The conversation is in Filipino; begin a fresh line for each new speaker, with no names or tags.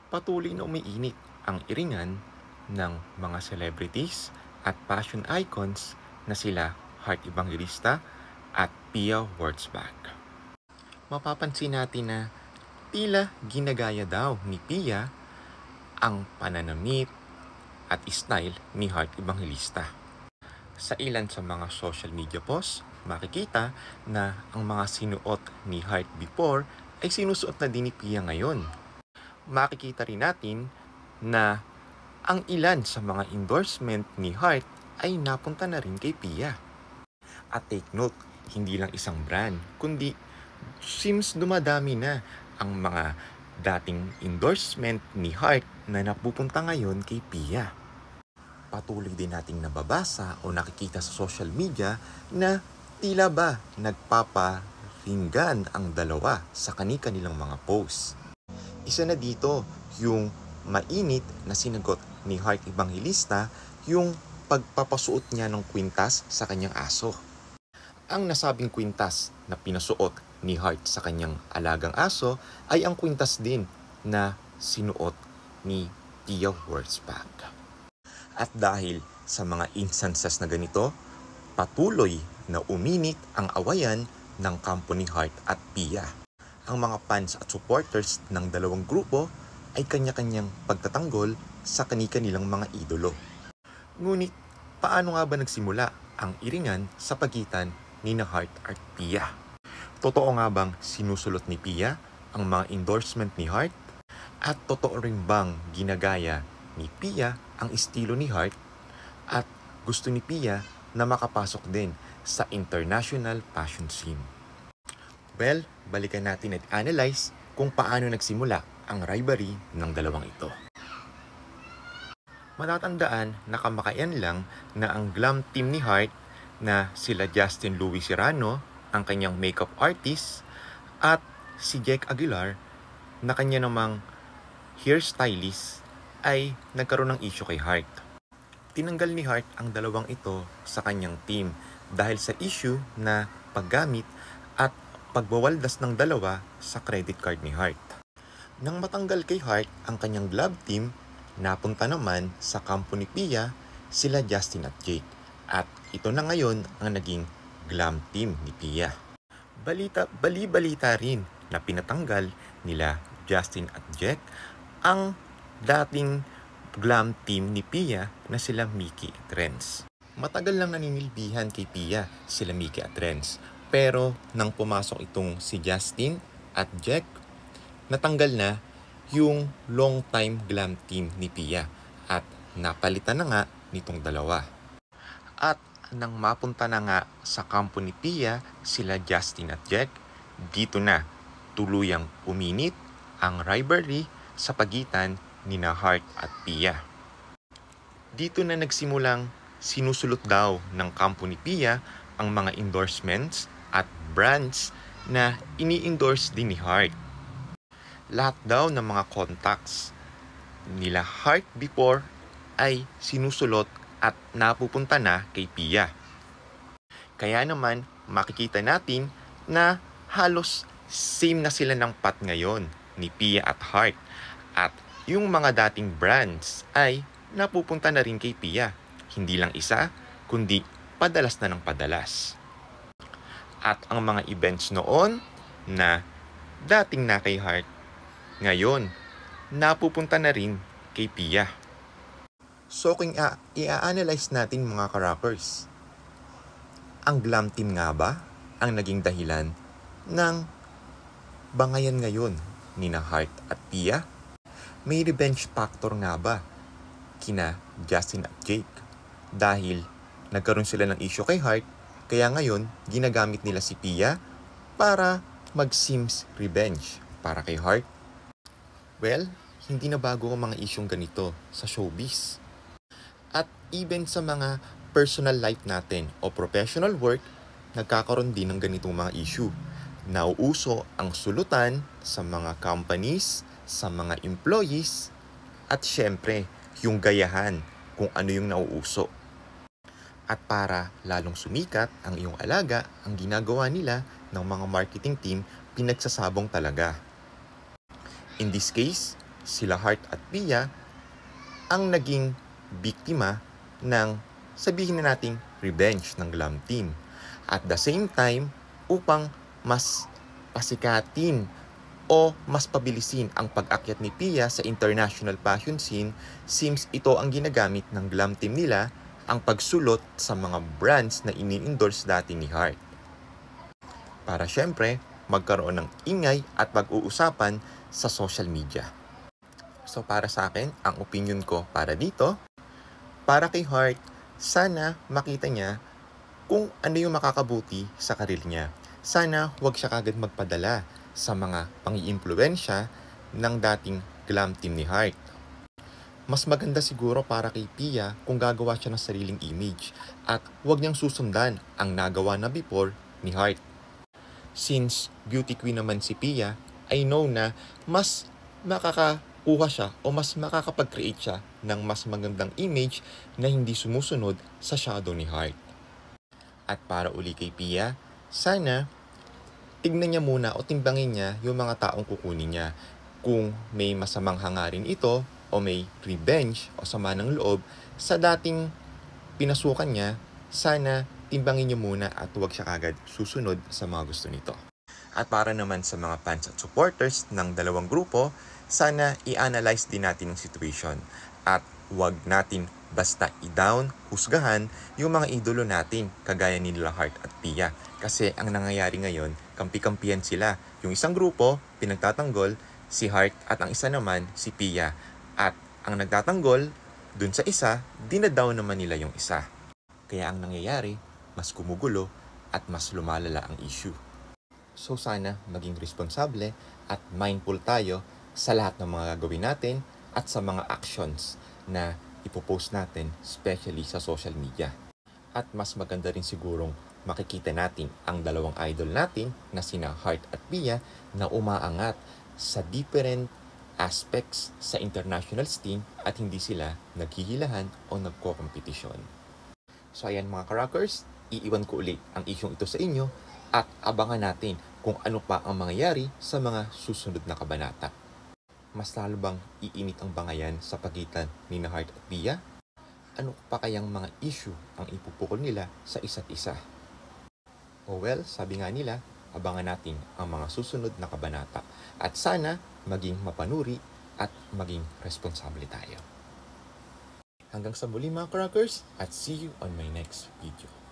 Patuloy na umiinit ang iringan ng mga celebrities at fashion icons na sila Heart Evangelista at Pia Wurtzbach. Mapapansin natin na tila ginagaya daw ni Pia ang pananamit at style ni Heart Evangelista. Sa ilan sa mga social media posts, makikita na ang mga sinuot ni Heart before ay sinusuot na din ni Pia ngayon. Makikita rin natin na ang ilan sa mga endorsement ni Heart ay napunta na rin kay Pia. At take note, hindi lang isang brand, kundi seems dumadami na ang mga dating endorsement ni Heart na napupunta ngayon kay Pia. Patuloy din nating nababasa o nakikita sa social media na tila ba nagpaparinggan ang dalawa sa kani-kanilang mga posts. Isa na dito yung mainit na sinagot ni Heart Evangelista yung pagpapasuot niya ng kwintas sa kanyang aso. Ang nasabing kwintas na pinasuot ni Heart sa kanyang alagang aso ay ang kwintas din na sinuot ni Pia Wurtzbach. At dahil sa mga instances na ganito, patuloy na uminit ang awayan ng kampo ni Heart at Pia. Ang mga fans at supporters ng dalawang grupo ay kanya-kanyang pagtatanggol sa kani-kanilang mga idolo. Ngunit, paano nga ba nagsimula ang iringan sa pagitan ni Heart at Pia? Totoo nga bang sinusulot ni Pia ang mga endorsement ni Heart? At totoo rin bang ginagaya ni Pia ang estilo ni Heart? At gusto ni Pia na makapasok din sa international fashion scene? Well, balikan natin at analyze kung paano nagsimula ang rivalry ng dalawang ito. Matatandaan na kamakayan lang na ang glam team ni Heart na sila Justin Louis Serrano, ang kanyang makeup artist, at si Jack Aguilar na kanya namang hairstylist ay nagkaroon ng issue kay Heart. Tinanggal ni Heart ang dalawang ito sa kanyang team dahil sa issue na paggamit at pagbawaldas ng dalawa sa credit card ni Heart. Nang matanggal kay Heart ang kanyang glove team, napunta naman sa kampo ni Pia sila Justin at Jake. At ito na ngayon ang naging glam team ni Pia. Bali-balita rin na pinatanggal nila Justin at Jake ang dating glam team ni Pia na sila Mickey at Renz. Matagal lang naninilbihan kay Pia sila Mickey at Renz. Pero nang pumasok itong si Justin at Jack, natanggal na yung long time glam team ni Pia at napalitan na nga nitong dalawa. At nang mapunta na nga sa kampo ni Pia sila Justin at Jack, dito na tuluyang uminit ang rivalry sa pagitan ni Heart at Pia. Dito na nagsimulang sinusulot daw ng kampo ni Pia ang mga endorsements at brands na ini-endorse din ni Heart. Lahat daw ng mga contacts nila Heart before ay sinusulot at napupunta na kay Pia. Kaya naman makikita natin na halos same na sila ng path ngayon ni Pia at Heart. At yung mga dating brands ay napupunta na rin kay Pia. Hindi lang isa, kundi padalas na ng padalas. At ang mga events noon na dating na kay Heart, ngayon, napupunta na rin kay Pia. So kung i-analyze natin mga ka-rappers, ang glam team nga ba ang naging dahilan ng bangayan ngayon ni Heart at Pia? May revenge factor nga ba kina Justin at Jake? Dahil nagkaroon sila ng issue kay Heart, kaya ngayon ginagamit nila si Pia para mag-seems revenge para kay Heart. Well, hindi na bago ang mga isyong ganito sa showbiz. At even sa mga personal life natin o professional work, nagkakaroon din ng ganitong mga issue. Nauuso ang sulutan sa mga companies, sa mga employees, at syempre, yung gayahan kung ano yung nauuso. At para lalong sumikat ang iyong alaga, ang ginagawa nila ng mga marketing team, pinagsasabong talaga. In this case, sila Heart at Pia ang naging biktima ng, sabihin na nating, revenge ng Glam Team. At the same time, upang mas pasikatin o mas pabilisin ang pag-akyat ni Pia sa international fashion scene, seems ito ang ginagamit ng Glam Team nila, ang pagsulot sa mga brands na ini-endorse dati ni Heart. Para syempre, magkaroon ng ingay at pag-uusapan sa social media. So para sa akin, ang opinion ko para dito, para kay Heart, sana makita niya kung ano yung makakabuti sa karir niya. Sana huwag siya kagad magpadala sa mga pang-iimpluwensya ng dating Glam Team ni Heart. Mas maganda siguro para kay Pia kung gagawa siya ng sariling image at huwag niyang susundan ang nagawa na before ni Heart. Since beauty queen naman si Pia, I know na mas makakakuha siya o mas makakapag-create siya ng mas magandang image na hindi sumusunod sa shadow ni Heart. At para uli kay Pia, sana tignan niya muna o timbangin niya yung mga taong kukunin niya. Kung may masamang hangarin ito o may revenge o sama ng loob sa dating pinasukan niya, sana timbangin niyo muna at huwag siya agad susunod sa mga gusto nito. At para naman sa mga fans at supporters ng dalawang grupo, sana i-analyze din natin ang situation at huwag natin basta i-down, husgahan yung mga idolo natin kagaya ni Heart at Pia. Kasi ang nangyayari ngayon, kampi-kampihan sila. Yung isang grupo, pinagtatanggol si Heart at ang isa naman si Pia. At ang nagtatanggol, dun sa isa, dinadown naman nila yung isa. Kaya ang nangyayari, mas kumugulo at mas lumalala ang issue. So sana maging responsable at mindful tayo sa lahat ng mga gagawin natin at sa mga actions na ipopost natin, especially sa social media. At mas maganda rin sigurong makikita natin ang dalawang idol natin na sina Heart at Pia na umaangat sa different aspects sa international scene at hindi sila naghihilahan o nagko-kompetisyon. So ayan mga ka-rockers, iiwan ko ulit ang isyong ito sa inyo at abangan natin kung ano pa ang mangyayari sa mga susunod na kabanata. Mas lalo bang iinit ang bangayan sa pagitan ni Heart at Pia? Ano pa kayang mga issue ang ipupukol nila sa isa't isa? O well, sabi nga nila, abangan natin ang mga susunod na kabanata. At sana maging mapanuri at maging responsable tayo. Hanggang sa muli mga crackers at see you on my next video.